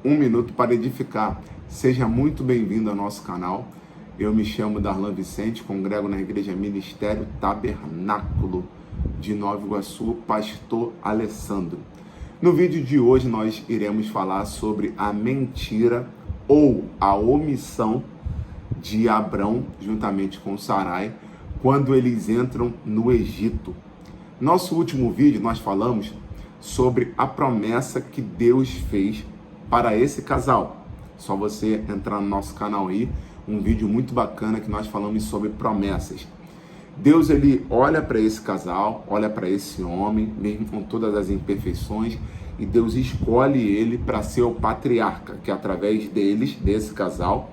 Um Minuto para Edificar. Seja muito bem-vindo ao nosso canal. Eu me chamo Darlan Vicente, congrego na Igreja Ministério Tabernáculo de Nova Iguaçu, pastor Alessandro. No vídeo de hoje nós iremos falar sobre a mentira ou a omissão de Abrão juntamente com Sarai quando eles entram no Egito. Nosso último vídeo nós falamos sobre a promessa que Deus fez para esse casal. Só você entrar no nosso canal aí, um vídeo muito bacana que nós falamos sobre promessas. Deus, ele olha para esse casal, olha para esse homem, mesmo com todas as imperfeições, e Deus escolhe ele para ser o patriarca, que através deles, desse casal,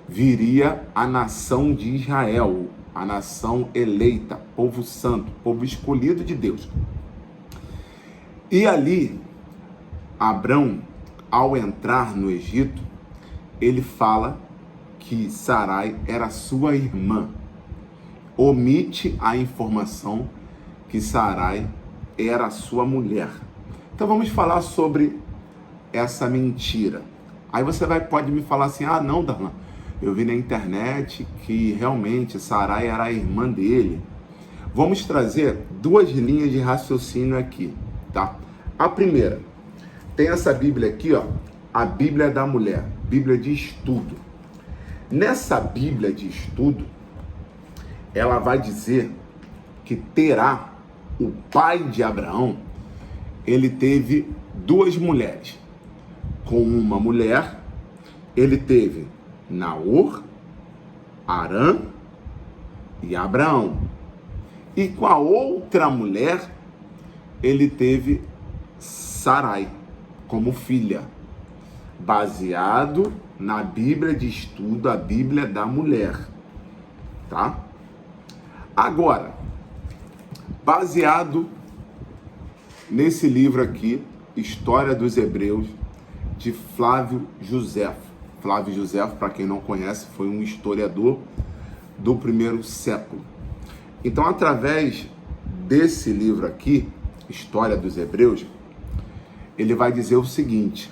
viria a nação de Israel, a nação eleita, povo santo, povo escolhido de Deus. E ali, Abrão, ao entrar no Egito, ele fala que Sarai era sua irmã. Omite a informação que Sarai era sua mulher. Então vamos falar sobre essa mentira. Aí você pode me falar assim, não, Darlan, eu vi na internet que realmente Sarai era a irmã dele. Vamos trazer duas linhas de raciocínio aqui, tá? A primeira, tem essa Bíblia aqui, ó, a Bíblia da Mulher, Bíblia de Estudo. Nessa Bíblia de Estudo, ela vai dizer que Terá, o pai de Abraão, ele teve duas mulheres. Com uma mulher, ele teve Naor, Arã e Abraão. E com a outra mulher, ele teve Sarai como filha, baseado na Bíblia de Estudo, a Bíblia da Mulher, tá? Agora, baseado nesse livro aqui, História dos Hebreus, de Flávio Josefo. Flávio Josefo, para quem não conhece, foi um historiador do primeiro século. Então, através desse livro aqui, História dos Hebreus, ele vai dizer o seguinte,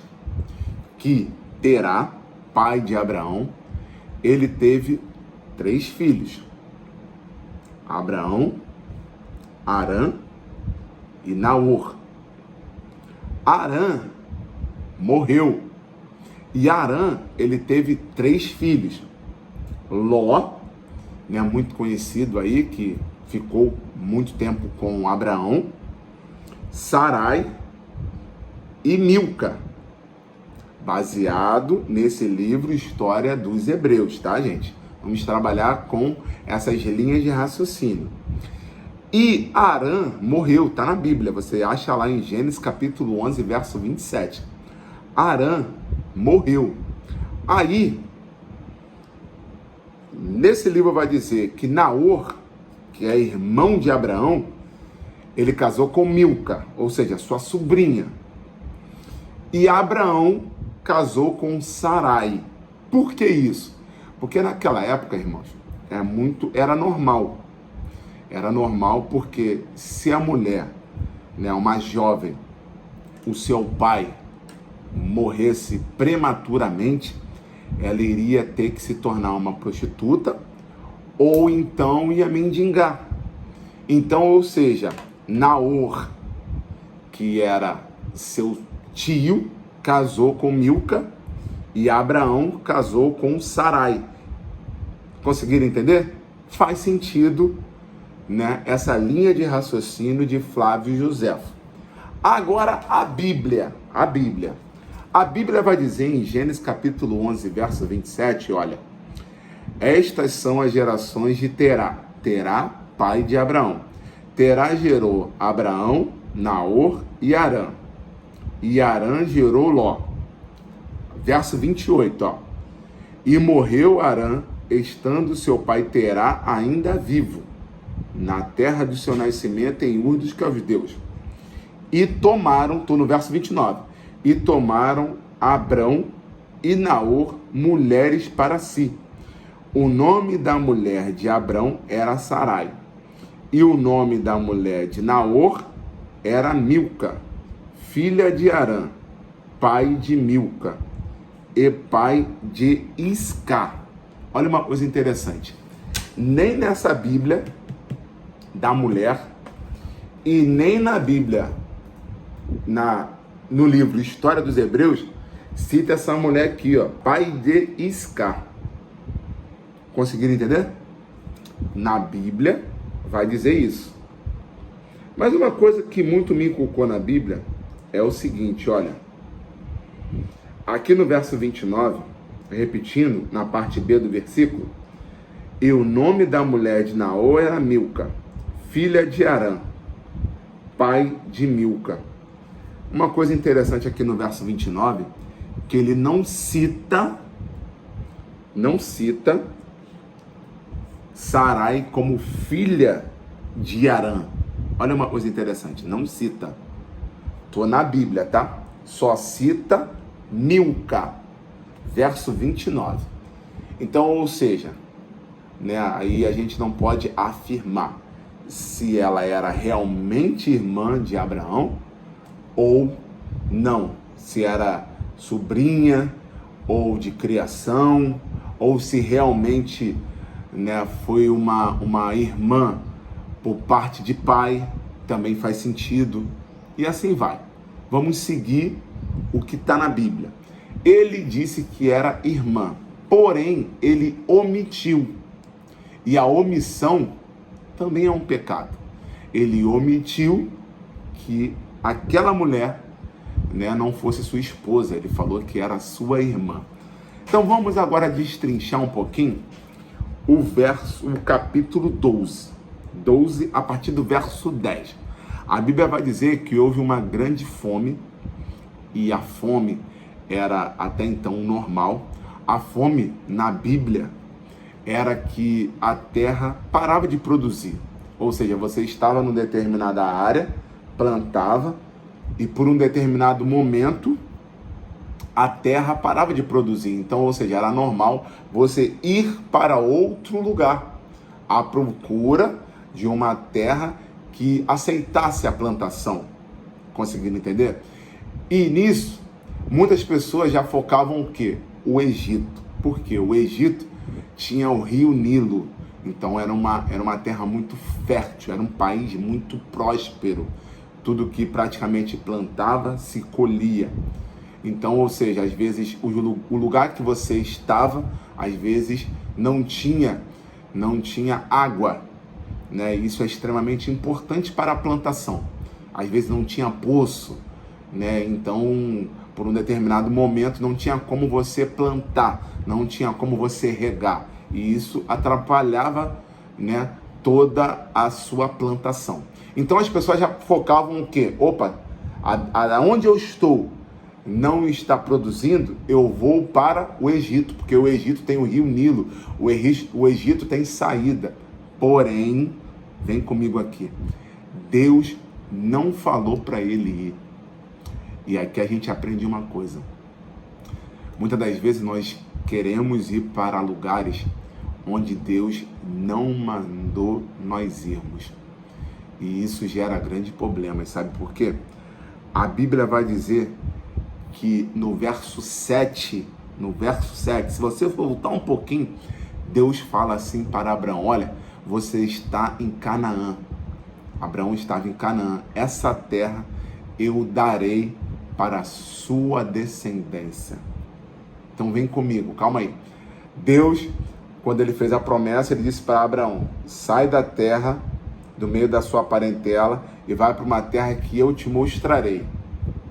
que Terá, pai de Abraão, ele teve 3 filhos. Abraão, Arã e Naor. Arã morreu. E Arã, ele teve 3 filhos. Ló, né, muito conhecido aí, que ficou muito tempo com Abraão. Sarai e Milca, baseado nesse livro História dos Hebreus, tá, gente? Vamos trabalhar com essas linhas de raciocínio. E Arã morreu, tá na Bíblia, você acha lá em Gênesis capítulo 11, verso 27. Arã morreu. Aí, nesse livro vai dizer que Naor, que é irmão de Abraão, ele casou com Milca, ou seja, sua sobrinha. E Abraão casou com Sarai. Por que isso? Porque naquela época, irmãos, era normal. Era normal porque se a mulher, né, uma jovem, o seu pai morresse prematuramente, ela iria ter que se tornar uma prostituta ou então ia mendigar. Então, ou seja, Naor, que era seu tio, casou com Milca e Abraão casou com Sarai. Conseguiram entender? Faz sentido, né, essa linha de raciocínio de Flávio Josefo. Agora a Bíblia vai dizer em Gênesis capítulo 11, verso 27, olha, estas são as gerações de Terá. Terá, pai de Abraão. Terá gerou Abraão, Naor e Arã. E Arã gerou Ló. Verso 28, ó. E morreu Arã, estando seu pai Terá ainda vivo, na terra do seu nascimento, em Ur dos Caldeus. E tomaram, estou no verso 29, e tomaram Abrão e Naor mulheres para si. O nome da mulher de Abrão era Sarai, e o nome da mulher de Naor era Milca, filha de Arã, pai de Milca. e pai de Isca. Olha uma coisa interessante. Nem nessa Bíblia da mulher e nem na Bíblia, no livro História dos Hebreus, cita essa mulher aqui, ó, pai de Isca. Conseguiram entender? Na Bíblia vai dizer isso. Mas uma coisa que muito me inculcou na Bíblia é o seguinte, olha. Aqui no verso 29, repetindo, na parte B do versículo, e o nome da mulher de Naor era Milca, filha de Arã, pai de Milca. Uma coisa interessante aqui no verso 29, que ele não cita Sarai como filha de Arã. Olha uma coisa interessante, não cita. Tô na Bíblia, tá? Só cita Milca, verso 29. Então, ou seja, né, aí a gente não pode afirmar se ela era realmente irmã de Abraão ou não, se era sobrinha ou de criação, ou se realmente, né, foi uma irmã por parte de pai, também faz sentido, e assim vai. Vamos seguir o que está na Bíblia. Ele disse que era irmã, porém ele omitiu, e a omissão também é um pecado. Ele omitiu que aquela mulher, né, não fosse sua esposa, ele falou que era sua irmã. Então vamos agora destrinchar um pouquinho o capítulo 12 a partir do verso 10. A Bíblia vai dizer que houve uma grande fome, e a fome era até então normal. A fome na Bíblia era que a terra parava de produzir, ou seja, você estava numa determinada área, plantava, e por um determinado momento a terra parava de produzir. Então, ou seja, era normal você ir para outro lugar à procura de uma terra que aceitasse a plantação. Conseguindo entender? E nisso, muitas pessoas já focavam o quê? O Egito. Porque o Egito tinha o rio Nilo. Então era uma terra muito fértil, era um país muito próspero. Tudo que praticamente plantava se colhia. Então, ou seja, às vezes o lugar que você estava, às vezes não tinha água, né? Isso é extremamente importante para a plantação. Às vezes não tinha poço, né? Então, por um determinado momento não tinha como você plantar, não tinha como você regar, e isso atrapalhava, né, toda a sua plantação. Então as pessoas já focavam o quê? Opa, aonde eu estou não está produzindo, eu vou para o Egito, porque o Egito tem o rio Nilo, o Egito tem saída. Porém, vem comigo aqui, Deus não falou para ele ir. E aqui a gente aprende uma coisa. Muitas das vezes nós queremos ir para lugares onde Deus não mandou nós irmos. E isso gera grandes problemas, sabe por quê? A Bíblia vai dizer que no verso 7, se você voltar um pouquinho, Deus fala assim para Abraão: olha, você está em Canaã. Abraão estava em Canaã. Essa terra eu darei para a sua descendência. Então vem comigo, calma aí. Deus, quando ele fez a promessa, ele disse para Abraão: sai da terra, do meio da sua parentela, e vai para uma terra que eu te mostrarei.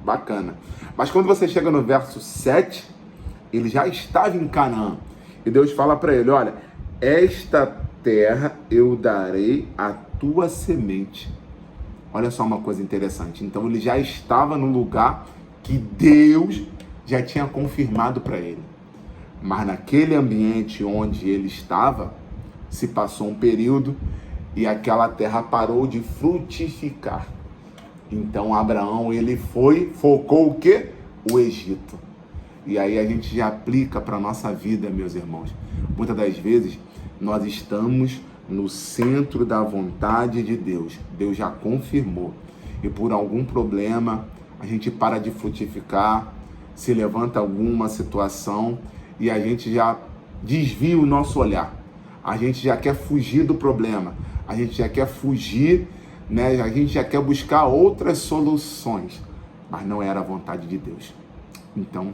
Bacana. Mas quando você chega no verso 7, ele já estava em Canaã. E Deus fala para ele: olha, esta terra eu darei à tua semente. Olha só uma coisa interessante. Então ele já estava no lugar que Deus já tinha confirmado para ele. Mas naquele ambiente onde ele estava, se passou um período e aquela terra parou de frutificar. Então Abraão, ele focou o quê? O Egito. E aí a gente já aplica para a nossa vida, meus irmãos. Muitas das vezes nós estamos no centro da vontade de Deus. Deus já confirmou. E por algum problema a gente para de frutificar, se levanta alguma situação e a gente já desvia o nosso olhar. A gente já quer fugir do problema. A gente já quer fugir, né? A gente já quer buscar outras soluções. Mas não era a vontade de Deus. Então,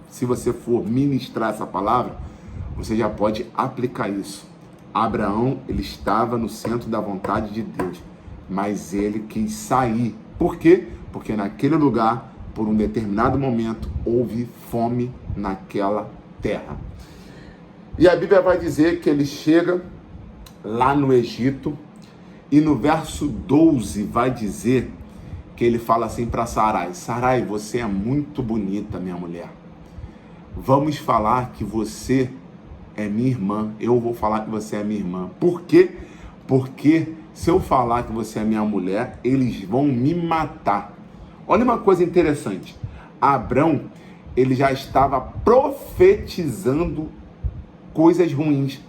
se você for ministrar essa palavra, você já pode aplicar isso. Abraão, ele estava no centro da vontade de Deus, mas ele quis sair. Por quê? Porque naquele lugar, por um determinado momento, houve fome naquela terra. E a Bíblia vai dizer que ele chega lá no Egito, e no verso 12 vai dizer que ele fala assim para Sarai: Sarai, você é muito bonita, minha mulher. Vamos falar que você é minha irmã. Eu vou falar que você é minha irmã. Por quê? Porque se eu falar que você é minha mulher, eles vão me matar. Olha uma coisa interessante. Abrão, ele já estava profetizando coisas ruins.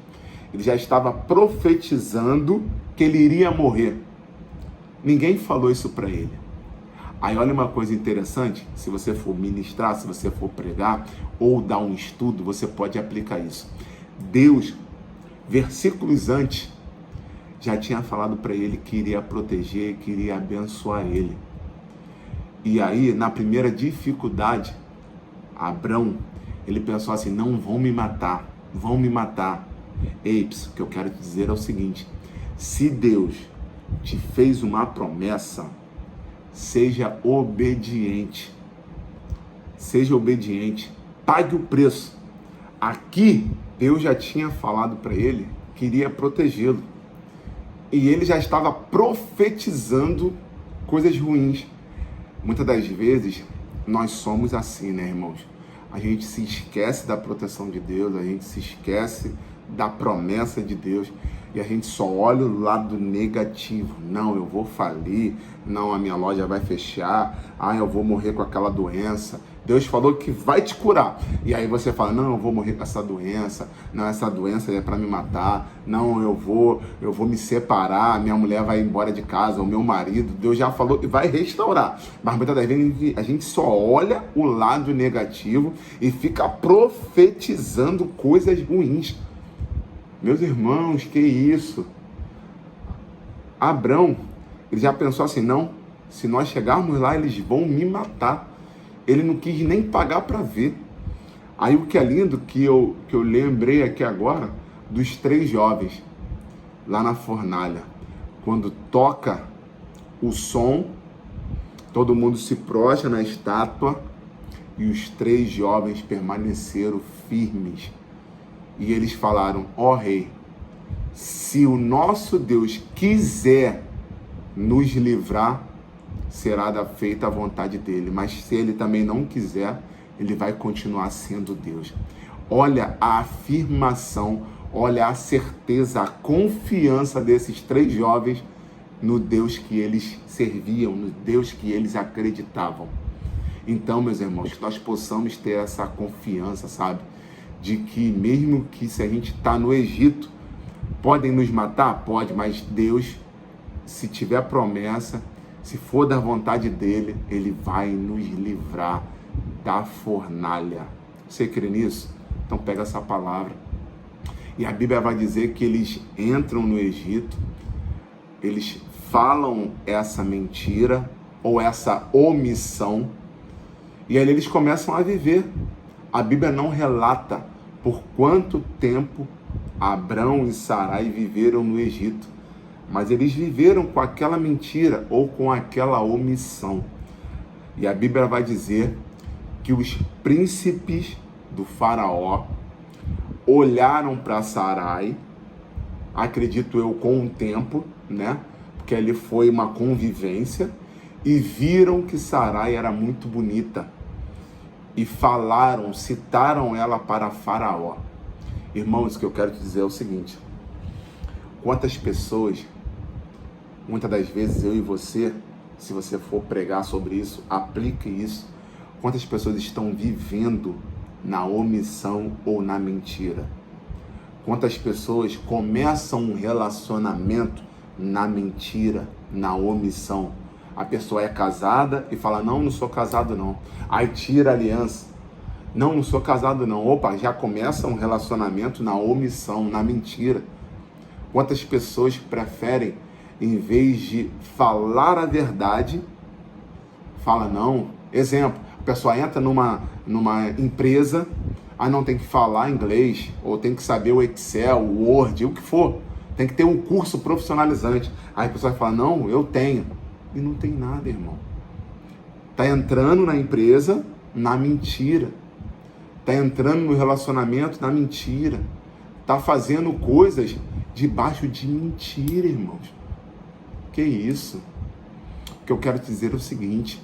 Ele já estava profetizando que ele iria morrer. Ninguém falou isso para ele. Aí olha uma coisa interessante, se você for ministrar, se você for pregar ou dar um estudo, você pode aplicar isso. Deus, versículos antes, já tinha falado para ele que iria proteger, que iria abençoar ele. E aí, na primeira dificuldade, Abrão, ele pensou assim: não vão me matar, vão me matar. Eips, o que eu quero te dizer é o seguinte: se Deus te fez uma promessa, seja obediente. Seja obediente. Pague o preço. Aqui, Deus já tinha falado para ele que iria protegê-lo. E ele já estava profetizando coisas ruins. Muitas das vezes, nós somos assim, né, irmãos? A gente se esquece da proteção de Deus, a gente se esquece da promessa de Deus e a gente só olha o lado negativo. Não, eu vou falir, não, a minha loja vai fechar, eu vou morrer com aquela doença. Deus falou que vai te curar. E aí você fala: não, eu vou morrer com essa doença, não, essa doença é para me matar, não, eu vou me separar, minha mulher vai embora de casa, o meu marido, Deus já falou que vai restaurar. Mas muitas das vezes a gente só olha o lado negativo e fica profetizando coisas ruins. Meus irmãos, que isso? Abrão, ele já pensou assim: não, se nós chegarmos lá, eles vão me matar. Ele não quis nem pagar para ver. Aí o que é lindo, que eu lembrei aqui agora, dos 3 jovens, lá na fornalha. Quando toca o som, todo mundo se prostra na estátua, e os 3 jovens permaneceram firmes. E eles falaram: ó rei, se o nosso Deus quiser nos livrar, será feita a vontade dele. Mas se ele também não quiser, ele vai continuar sendo Deus. Olha a afirmação, olha a certeza, a confiança desses 3 jovens no Deus que eles serviam, no Deus que eles acreditavam. Então, meus irmãos, que nós possamos ter essa confiança, sabe? De que mesmo que se a gente está no Egito, podem nos matar? Pode, mas Deus, se tiver promessa, se for da vontade dele, ele vai nos livrar da fornalha. Você crê nisso? Então pega essa palavra. E a Bíblia vai dizer que eles entram no Egito, eles falam essa mentira ou essa omissão, e aí eles começam a viver. A Bíblia não relata por quanto tempo Abrão e Sarai viveram no Egito, mas eles viveram com aquela mentira ou com aquela omissão. E a Bíblia vai dizer que os príncipes do faraó olharam para Sarai, acredito eu, com o tempo, né? Porque ali foi uma convivência, e viram que Sarai era muito bonita. E falaram, citaram ela para Faraó. Irmãos, o que eu quero te dizer é o seguinte: quantas pessoas, muitas das vezes eu e você, se você for pregar sobre isso, aplique isso. Quantas pessoas estão vivendo na omissão ou na mentira? Quantas pessoas começam um relacionamento na mentira, na omissão? A pessoa é casada e fala: não, não sou casado não. Aí tira a aliança. Não, não sou casado não. Opa, já começa um relacionamento na omissão, na mentira. Quantas pessoas preferem, em vez de falar a verdade, fala não. Exemplo, a pessoa entra numa empresa, aí não tem que falar inglês, ou tem que saber o Excel, o Word, o que for. Tem que ter um curso profissionalizante. Aí a pessoa fala, não, eu tenho. E não tem nada, irmão. Tá entrando na empresa na mentira. Tá entrando no relacionamento na mentira. Tá fazendo coisas debaixo de mentira, irmãos. Que isso? O que eu quero dizer é o seguinte: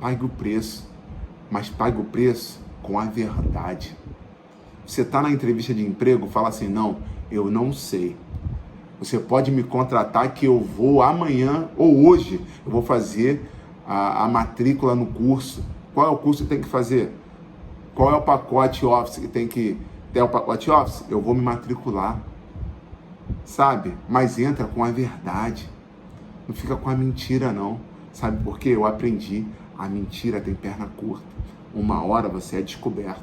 pague o preço, mas pague o preço com a verdade. Você está na entrevista de emprego, fala assim, não, eu não sei. Você pode me contratar que eu vou amanhã ou hoje, eu vou fazer a matrícula no curso. Qual é o curso que tem que fazer? Qual é o pacote Office que tem que ter? O pacote Office? Eu vou me matricular. Sabe? Mas entra com a verdade. Não fica com a mentira, não. Sabe por quê? Eu aprendi. A mentira tem perna curta. Uma hora você é descoberto.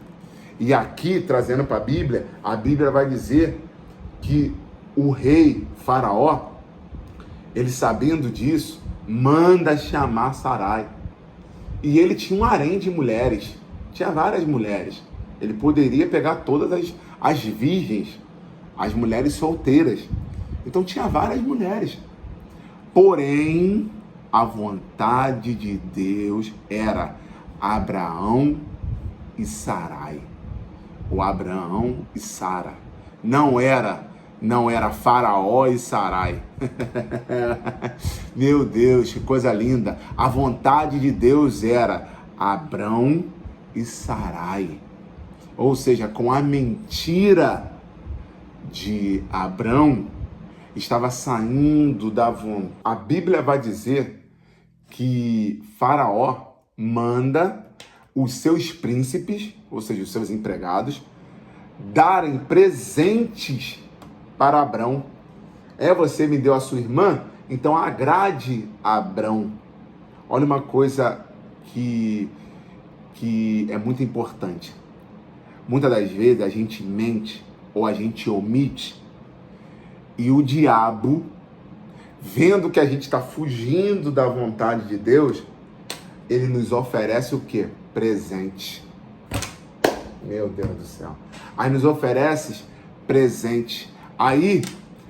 E aqui, trazendo para a Bíblia vai dizer que o rei Faraó, ele sabendo disso, manda chamar Sarai. E ele tinha um harém de mulheres. Tinha várias mulheres. Ele poderia pegar todas as virgens, as mulheres solteiras. Então tinha várias mulheres. Porém, a vontade de Deus era Abraão e Sarai. O Abraão e Sara. Não era Faraó e Sarai. Meu Deus, que coisa linda. A vontade de Deus era Abrão e Sarai. Ou seja, com a mentira de Abrão, estava saindo da vontade. A Bíblia vai dizer que Faraó manda os seus príncipes, ou seja, os seus empregados, darem presentes para Abrão. Você me deu a sua irmã? Então agrade a Abrão. Olha uma coisa que é muito importante. Muitas das vezes a gente mente ou a gente omite e o diabo, vendo que a gente está fugindo da vontade de Deus, ele nos oferece o quê? Presente. Meu Deus do céu. Aí nos oferece presente. Aí,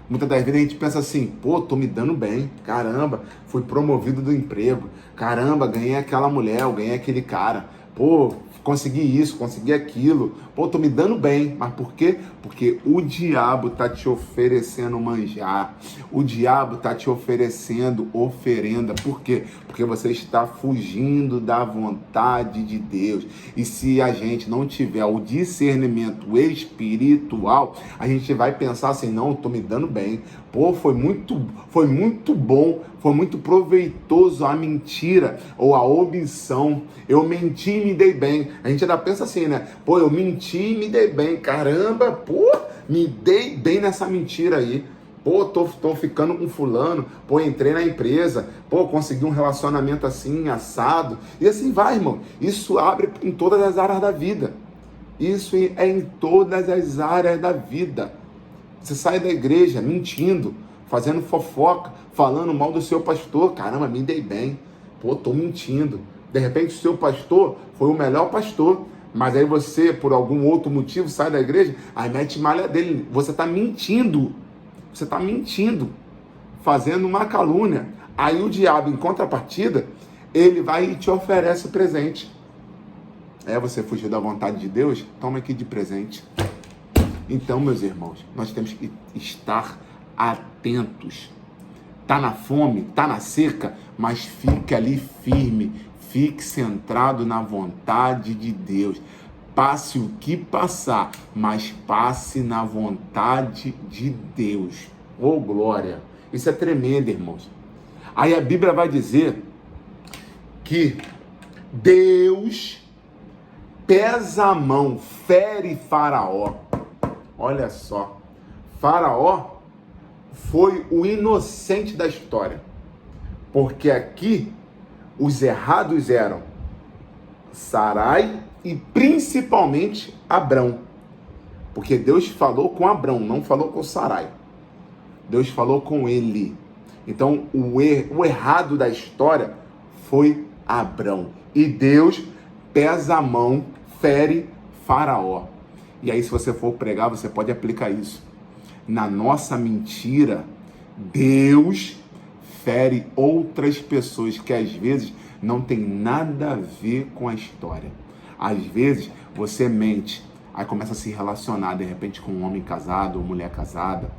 muitas das vezes a gente pensa assim, pô, tô me dando bem, caramba, fui promovido do emprego, caramba, ganhei aquela mulher, eu ganhei aquele cara, pô, consegui isso, consegui aquilo, pô, tô me dando bem. Mas por quê? Porque o diabo tá te oferecendo manjar, o diabo tá te oferecendo oferenda. Por quê? Porque você está fugindo da vontade de Deus. E se a gente não tiver o discernimento espiritual, a gente vai pensar assim, não, eu tô me dando bem, pô, foi muito bom, foi muito proveitoso a mentira ou a omissão. Eu menti e me dei bem. A gente ainda pensa assim, né? Pô, eu menti e me dei bem. Caramba, pô, me dei bem nessa mentira aí. Pô, tô ficando com fulano. Pô, entrei na empresa. Pô, consegui um relacionamento assim, assado. E assim vai, irmão. Isso abre em todas as áreas da vida. Isso é em todas as áreas da vida. Você sai da igreja mentindo, fazendo fofoca, falando mal do seu pastor. Caramba, me dei bem. Pô, tô mentindo. De repente o seu pastor foi o melhor pastor, mas aí você, por algum outro motivo, sai da igreja, aí mete malha dele. Você está mentindo. Você está mentindo, fazendo uma calúnia. Aí o diabo, em contrapartida, ele vai e te oferece presente. Você fugiu da vontade de Deus? Toma aqui de presente. Então, meus irmãos, nós temos que estar atentos. Tá na fome, tá na seca, mas fique ali firme, fique centrado na vontade de Deus. Passe o que passar, mas passe na vontade de Deus. Oh, glória! Isso é tremendo, irmãos. Aí a Bíblia vai dizer que Deus pesa a mão, fere Faraó. Olha só, Faraó foi o inocente da história, porque aqui os errados eram Sarai e principalmente Abrão. Porque Deus falou com Abrão, não falou com Sarai. Deus falou com ele. Então, o errado da história foi Abrão. E Deus pesa a mão, fere Faraó. E aí, se você for pregar, você pode aplicar isso. Na nossa mentira, Deus fere outras pessoas que às vezes não tem nada a ver com a história. Às vezes, você mente, aí começa a se relacionar, de repente, com um homem casado ou mulher casada,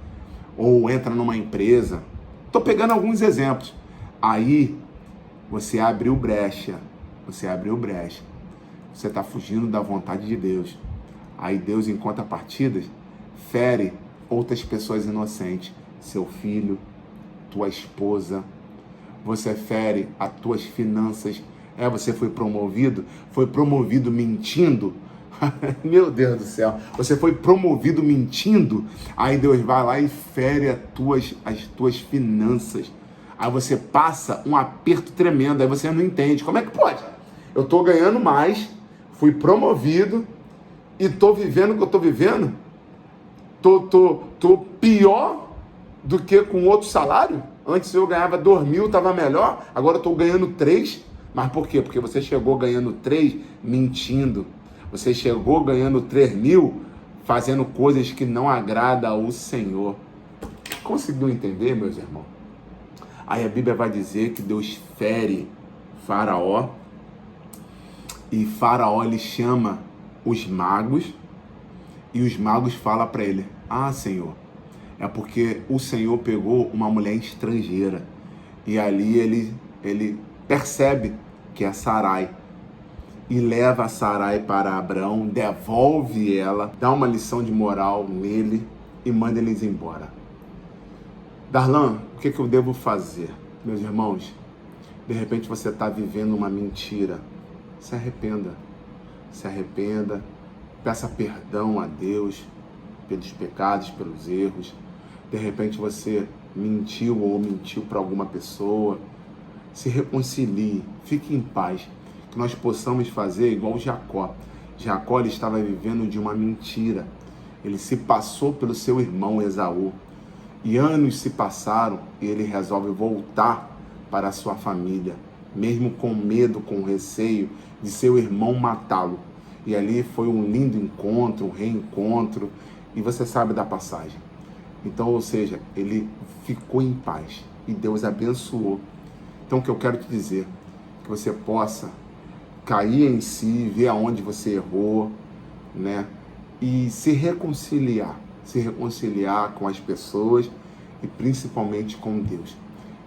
ou entra numa empresa. Estou pegando alguns exemplos. Aí, você abriu brecha. Você está fugindo da vontade de Deus. Aí Deus, em contrapartidas, fere outras pessoas inocentes. Seu filho, tua esposa. Você fere as tuas finanças. Você foi promovido mentindo. Meu Deus do céu. Você foi promovido mentindo. Aí Deus vai lá e fere as tuas finanças. Aí você passa um aperto tremendo. Aí você não entende. Como é que pode? Eu estou ganhando mais, fui promovido e estou vivendo o que eu estou vivendo? Tô pior do que com outro salário? Antes eu ganhava 2.000, estava melhor, agora eu estou ganhando 3. Mas por quê? Porque você chegou ganhando 3 mentindo. Você chegou ganhando 3.000 fazendo coisas que não agradam ao Senhor. Conseguiu entender, meus irmãos? Aí a Bíblia vai dizer que Deus fere Faraó. E Faraó, ele chama os magos. E os magos falam para ele: ah, Senhor, é porque o Senhor pegou uma mulher estrangeira. E ali ele percebe que é Sarai. E leva a Sarai para Abrão, devolve ela, dá uma lição de moral nele e manda eles embora. Darlan, o que eu devo fazer? Meus irmãos, de repente você está vivendo uma mentira. Se arrependa. Peça perdão a Deus pelos pecados, pelos erros. De repente você mentiu para alguma pessoa. Se reconcilie, fique em paz. Que nós possamos fazer igual Jacó. Jacó, ele estava vivendo de uma mentira. Ele se passou pelo seu irmão Esaú. E anos se passaram e ele resolve voltar para a sua família, mesmo com medo, com receio de seu irmão matá-lo. E ali foi um lindo encontro, um reencontro, e você sabe da passagem. Então, ou seja, ele ficou em paz e Deus abençoou. Então, o que eu quero te dizer, que você possa cair em si, ver aonde você errou, né? E se reconciliar com as pessoas e principalmente com Deus.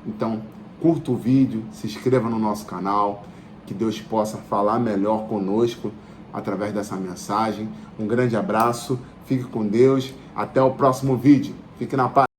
Então, curta o vídeo, se inscreva no nosso canal, que Deus possa falar melhor conosco através dessa mensagem. Um grande abraço, fique com Deus, até o próximo vídeo. Fique na paz.